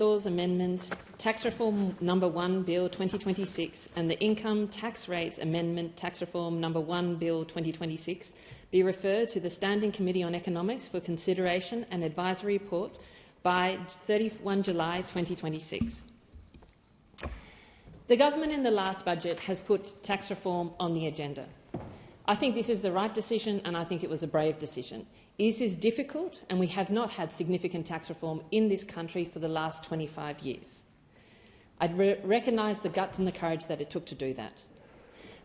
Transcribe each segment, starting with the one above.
Laws Amendment, Tax Reform No. 1 Bill 2026 and the Income Tax Rates Amendment Tax Reform No. 1 Bill 2026 be referred to the Standing Committee on Economics for consideration and advisory report by 31 July 2026. The government in the last budget has put tax reform on the agenda. I think this is the right decision and I think it was a brave decision. This is difficult and we have not had significant tax reform in this country for the last 25 years. I recognise the guts and the courage that it took to do that.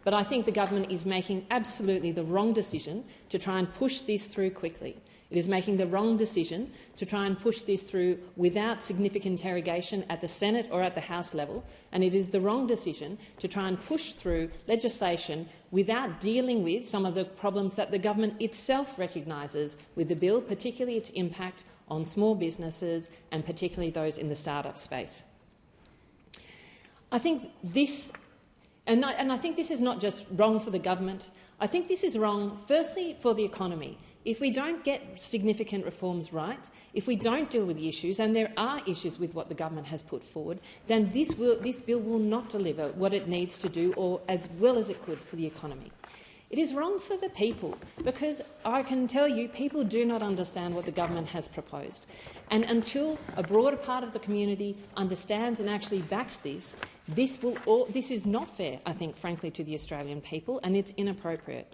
But I think the government is making absolutely the wrong decision to try and push this through quickly. It is making the wrong decision to try and push this through without significant interrogation at the Senate or at the House level, and it is the wrong decision to try and push through legislation without dealing with some of the problems that the government itself recognises with the bill, particularly its impact on small businesses and particularly those in the start-up space. I think this I think this is not just wrong for the government. I think this is wrong, firstly, for the economy. If we don't get significant reforms right, if we don't deal with the issues, and there are issues with what the government has put forward, then this bill will not deliver what it needs to do or as well as it could for the economy. It is wrong for the people because I can tell you people do not understand what the government has proposed. And until a broader part of the community understands and actually backs this, this is not fair, I think, frankly, to the Australian people, and it's inappropriate.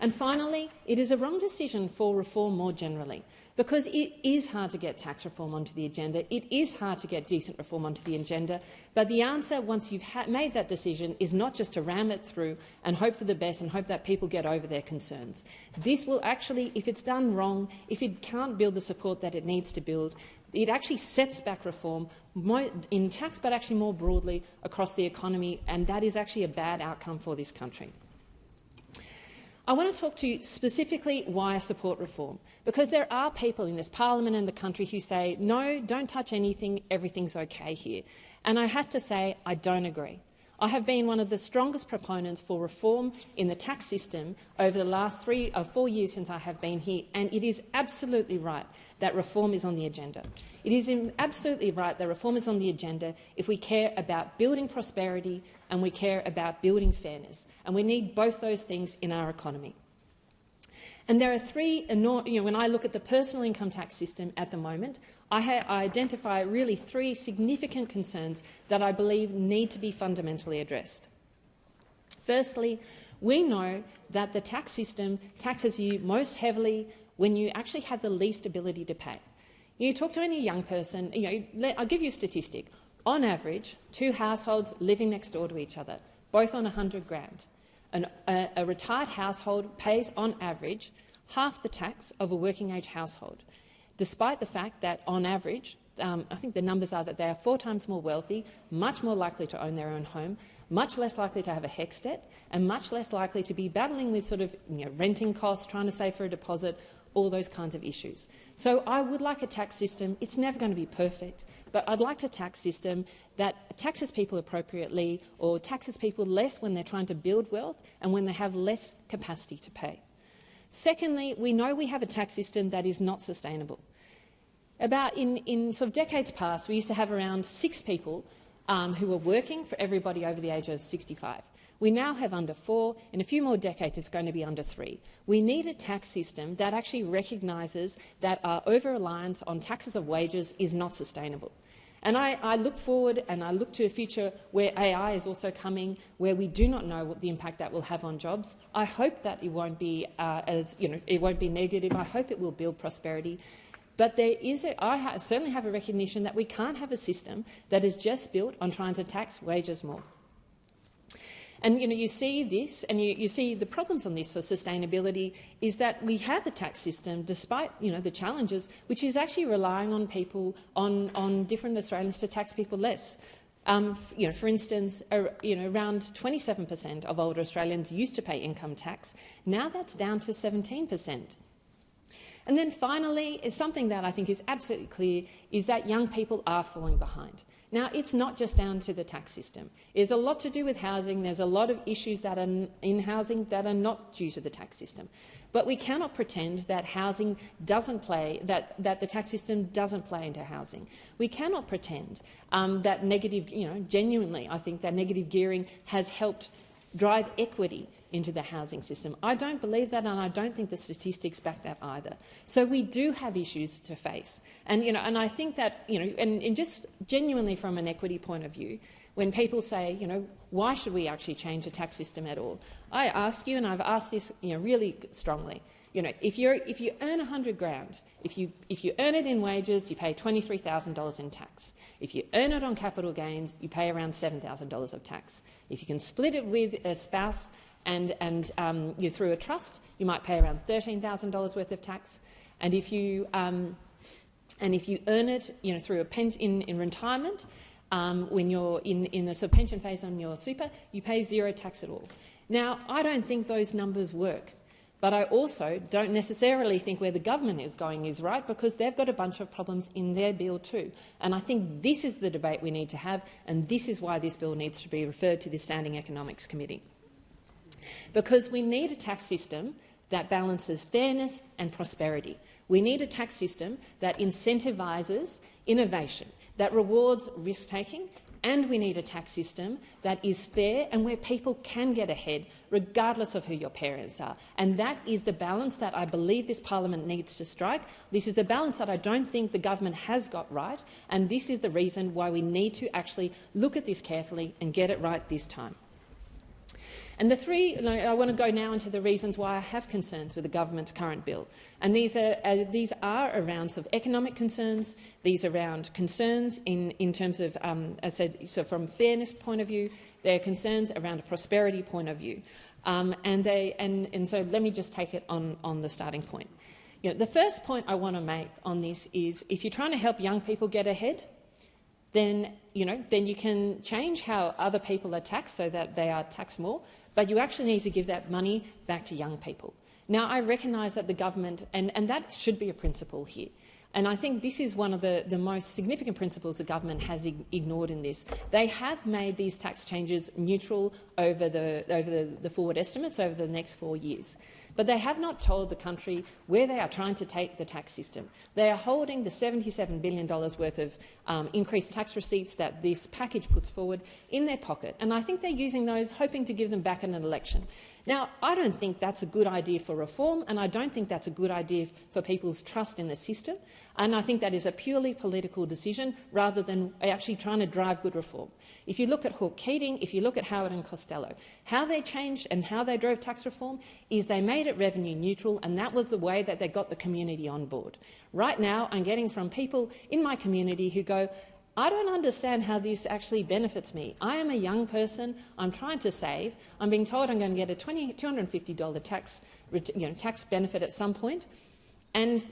And finally, it is a wrong decision for reform more generally, because it is hard to get tax reform onto the agenda, it is hard to get decent reform onto the agenda, but the answer, once you've made that decision, is not just to ram it through and hope for the best and hope that people get over their concerns. This will actually, if it's done wrong, if it can't build the support that it needs to build, it actually sets back reform in tax, but actually more broadly across the economy, and that is actually a bad outcome for this country. I want to talk to you specifically why I support reform, because there are people in this parliament and the country who say, no, don't touch anything, everything's okay here. And I have to say I don't agree. I have been one of the strongest proponents for reform in the tax system over the last 3 or 4 years since I have been here, and it is absolutely right that reform is on the agenda. It is absolutely right that reform is on the agenda if we care about building prosperity and we care about building fairness, and we need both those things in our economy. And there are when I look at the personal income tax system at the moment, I identify really 3 significant concerns that I believe need to be fundamentally addressed. Firstly, we know that the tax system taxes you most heavily when you actually have the least ability to pay. You talk to any young person, I'll give you a statistic. On average, 2 households living next door to each other, both on $100,000. A retired household pays, on average, half the tax of a working-age household, despite the fact that, on average, I think the numbers are that they are 4 times more wealthy, much more likely to own their own home, much less likely to have a HECS debt, and much less likely to be battling with renting costs, trying to save for a deposit, all those kinds of issues. So I would like a tax system. It's never going to be perfect, but I'd like a tax system that taxes people appropriately or taxes people less when they're trying to build wealth and when they have less capacity to pay. Secondly, we know we have a tax system that is not sustainable. In decades past, we used to have around 6 people who were working for everybody over the age of 65. We now have under 4. In a few more decades, it's going to be under 3. We need a tax system that actually recognises that our over-reliance on taxes of wages is not sustainable. And I look forward and I look to a future where AI is also coming, where we do not know what the impact that will have on jobs. I hope that it won't be it won't be negative. I hope it will build prosperity. But I certainly have a recognition that we can't have a system that is just built on trying to tax wages more. And you see this, and you see the problems on this for sustainability is that we have a tax system, despite the challenges, which is actually relying on people, on different Australians to tax people less. For instance, around 27% of older Australians used to pay income tax. Now that's down to 17%. And then finally, is something that I think is absolutely clear, is that young people are falling behind. Now, it's not just down to the tax system. There's a lot to do with housing. There's a lot of issues that are in housing that are not due to the tax system. But we cannot pretend that housing doesn't play, that the tax system doesn't play into housing. We cannot pretend that negative, genuinely, I think that negative gearing has helped drive equity into the housing system. I don't believe that, and I don't think the statistics back that either. So we do have issues to face, and and I think that and just genuinely from an equity point of view, when people say why should we actually change the tax system at all, I ask you, and I've asked this really strongly. If you earn $100,000, if you earn it in wages, you pay $23,000 in tax. If you earn it on capital gains, you pay around $7,000 of tax. If you can split it with a spouse and you're through a trust, you might pay around $13,000 worth of tax. And if you earn it through a pension in retirement, when you're in the sort of pension phase on your super, you pay zero tax at all. Now, I don't think those numbers work. But I also don't necessarily think where the government is going is right, because they've got a bunch of problems in their bill too. And I think this is the debate we need to have, and this is why this bill needs to be referred to the Standing Economics Committee. Because we need a tax system that balances fairness and prosperity. We need a tax system that incentivises innovation, that rewards risk-taking, and we need a tax system that is fair and where people can get ahead regardless of who your parents are. And that is the balance that I believe this parliament needs to strike. This is a balance that I don't think the government has got right, and this is the reason why we need to actually look at this carefully and get it right this time. And I want to go now into the reasons why I have concerns with the government's current bill. And these are around sort of economic concerns. These are around concerns in terms of, as I said, so from a fairness point of view, there are concerns around a prosperity point of view. So let me just take it on the starting point. The first point I want to make on this is, if you're trying to help young people get ahead, then you can change how other people are taxed so that they are taxed more, but you actually need to give that money back to young people. Now, I recognise that the government, and that should be a principle here, and I think this is one of the most significant principles the government has ignored in this. They have made these tax changes neutral over the forward estimates over the next 4 years. But they have not told the country where they are trying to take the tax system. They are holding the $77 billion worth of increased tax receipts that this package puts forward in their pocket, and I think they're using those hoping to give them back in an election. Now, I don't think that's a good idea for reform, and I don't think that's a good idea for people's trust in the system, and I think that is a purely political decision rather than actually trying to drive good reform. If you look at Hawke Keating, if you look at Howard and Costello, how they changed and how they drove tax reform is they made it revenue neutral, and that was the way that they got the community on board. Right now, I'm getting from people in my community who go, I don't understand how this actually benefits me. I am a young person. I'm trying to save. I'm being told I'm going to get a $250 tax benefit at some point, and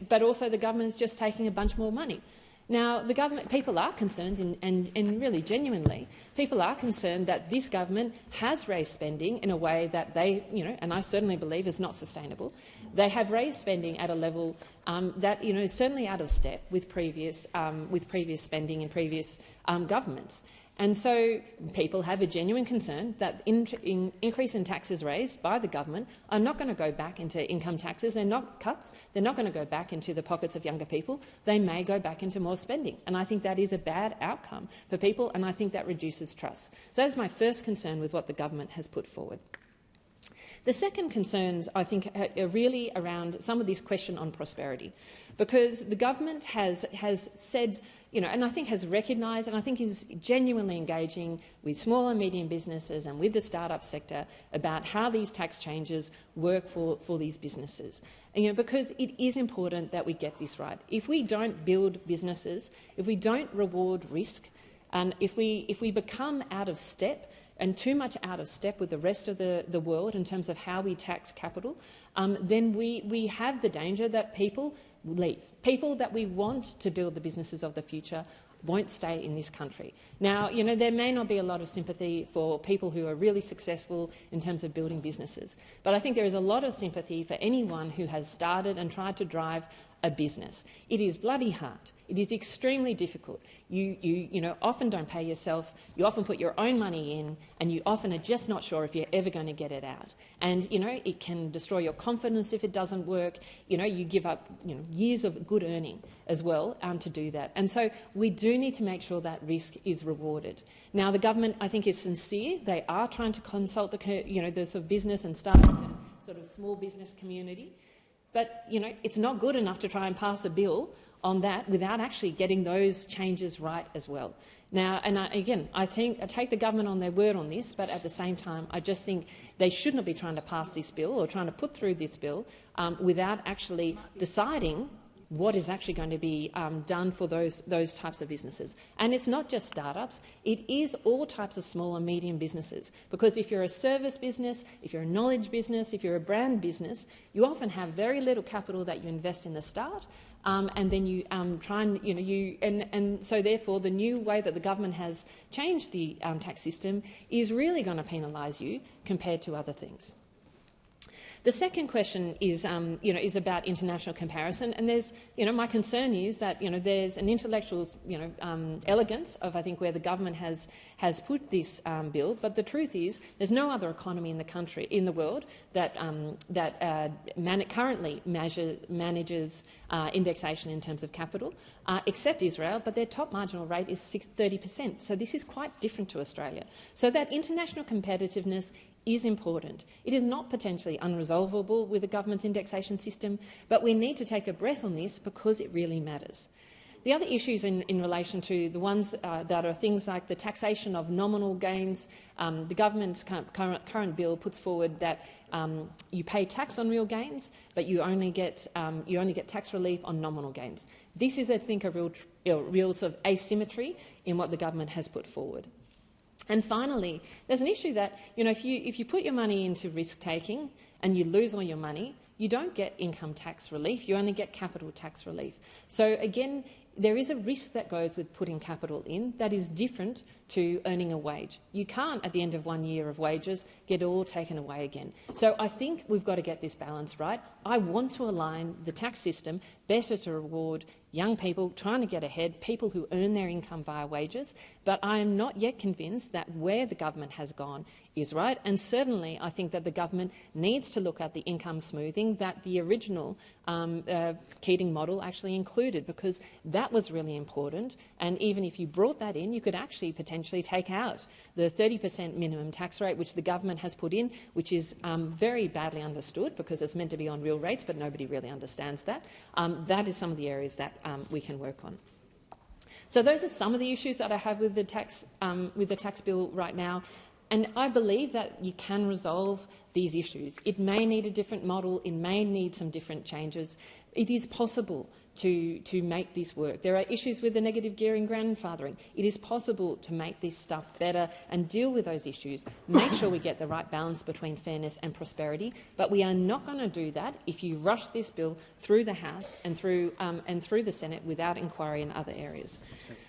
but also the government is just taking a bunch more money. Now, people are concerned, and really genuinely, people are concerned that this government has raised spending in a way that they, and I certainly believe is not sustainable. They have raised spending at a level that is certainly out of step with previous spending in previous governments. And so people have a genuine concern that increase in taxes raised by the government are not going to go back into income taxes. They're not cuts. They're not going to go back into the pockets of younger people. They may go back into more spending. And I think that is a bad outcome for people, and I think that reduces trust. So that is my first concern with what the government has put forward. The second concerns, I think, are really around some of this question on prosperity, because the government has said, and I think has recognised, and I think is genuinely engaging with small and medium businesses and with the start-up sector about how these tax changes work for these businesses. And, because it is important that we get this right. If we don't build businesses, if we don't reward risk, and if we become out of step, and too much out of step with the rest of the world in terms of how we tax capital, then we have the danger that people leave. People that we want to build the businesses of the future won't stay in this country. Now, there may not be a lot of sympathy for people who are really successful in terms of building businesses, but I think there is a lot of sympathy for anyone who has started and tried to drive a business. It is bloody hard. It is extremely difficult. You often don't pay yourself. You often put your own money in, and you often are just not sure if you're ever going to get it out. And it can destroy your confidence if it doesn't work. You give up years of good earning as well to do that. And so we do need to make sure that risk is rewarded. Now, the government, I think, is sincere. They are trying to consult the sort of business and startup and sort of small business community. But it's not good enough to try and pass a bill on that without actually getting those changes right as well. Now, and I take the government on their word on this, but at the same time, I just think they should not be trying to pass this bill or trying to put through this bill without actually deciding what is actually going to be done for those types of businesses. And it's not just startups, it is all types of small and medium businesses. Because if you're a service business, if you're a knowledge business, if you're a brand business, you often have very little capital that you invest in the start, and then you try and, and so therefore the new way that the government has changed the tax system is really going to penalise you compared to other things. The second question is, is about international comparison, and there's, my concern is that, there's an intellectual, elegance of, I think, where the government has put this bill. But the truth is, there's no other economy in the world that currently manages indexation in terms of capital, except Israel. But their top marginal rate is 30%. So this is quite different to Australia. So that international competitiveness is important. It is not potentially unresolvable with the government's indexation system, but we need to take a breath on this because it really matters. The other issues in relation to the ones that are things like the taxation of nominal gains, the government's current bill puts forward that you pay tax on real gains, but you only get tax relief on nominal gains. This is, I think, a real sort of asymmetry in what the government has put forward. And finally, there's an issue that, if you put your money into risk-taking and you lose all your money, you don't get income tax relief, you only get capital tax relief. So again, there is a risk that goes with putting capital in that is different to earning a wage. You can't, at the end of 1 year of wages, get it all taken away again. So I think we've got to get this balance right. I want to align the tax system better to reward young people trying to get ahead, people who earn their income via wages, but I am not yet convinced that where the government has gone is right. And certainly I think that the government needs to look at the income smoothing that the original Keating model actually included, because that was really important. And even if you brought that in, you could actually potentially take out the 30% minimum tax rate, which the government has put in, which is very badly understood because it's meant to be on real rates, but nobody really understands that. That is some of the areas that we can work on. So those are some of the issues that I have with the tax bill right now. And I believe that you can resolve these issues. It may need a different model. It may need some different changes. It is possible to make this work. There are issues with the negative gearing grandfathering. It is possible to make this stuff better and deal with those issues, make sure we get the right balance between fairness and prosperity. But we are not going to do that if you rush this bill through the House and through the Senate without inquiry in other areas.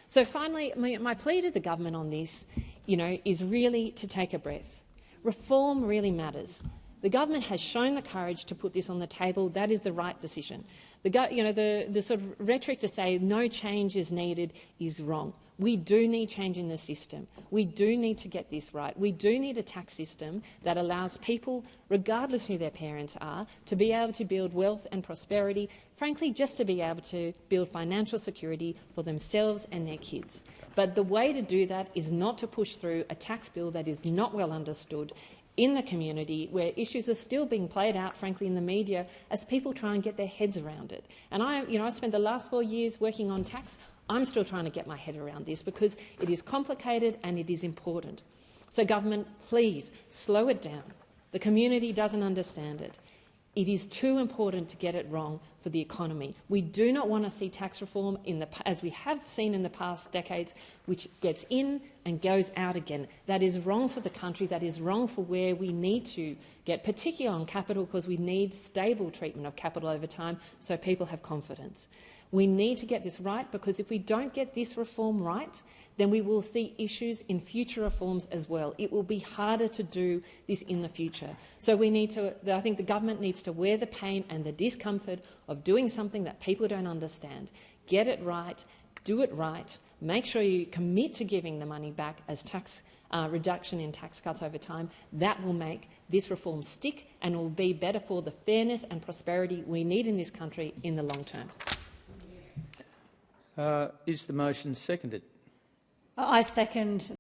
So finally, my plea to the government on this is really to take a breath. Reform really matters. The government has shown the courage to put this on the table. That is the right decision. The sort of rhetoric to say no change is needed is wrong. We do need change in the system. We do need to get this right. We do need a tax system that allows people, regardless who their parents are, to be able to build wealth and prosperity, frankly, just to be able to build financial security for themselves and their kids. But the way to do that is not to push through a tax bill that is not well understood in the community, where issues are still being played out, frankly, in the media as people try and get their heads around it. And I spent the last 4 years working on tax. I'm still trying to get my head around this because it is complicated and it is important. So government, please slow it down. The community doesn't understand it. It is too important to get it wrong for the economy. We do not want to see tax reform, as we have seen in the past decades, which gets in and goes out again. That is wrong for the country. That is wrong for where we need to get, particularly on capital, because we need stable treatment of capital over time so people have confidence. We need to get this right, because if we don't get this reform right, then we will see issues in future reforms as well. It will be harder to do this in the future. So we need to, I think the government needs to wear the pain and the discomfort of doing something that people don't understand. Get it right, do it right, make sure you commit to giving the money back as tax reduction in tax cuts over time. That will make this reform stick and will be better for the fairness and prosperity we need in this country in the long term. Is the motion seconded? I second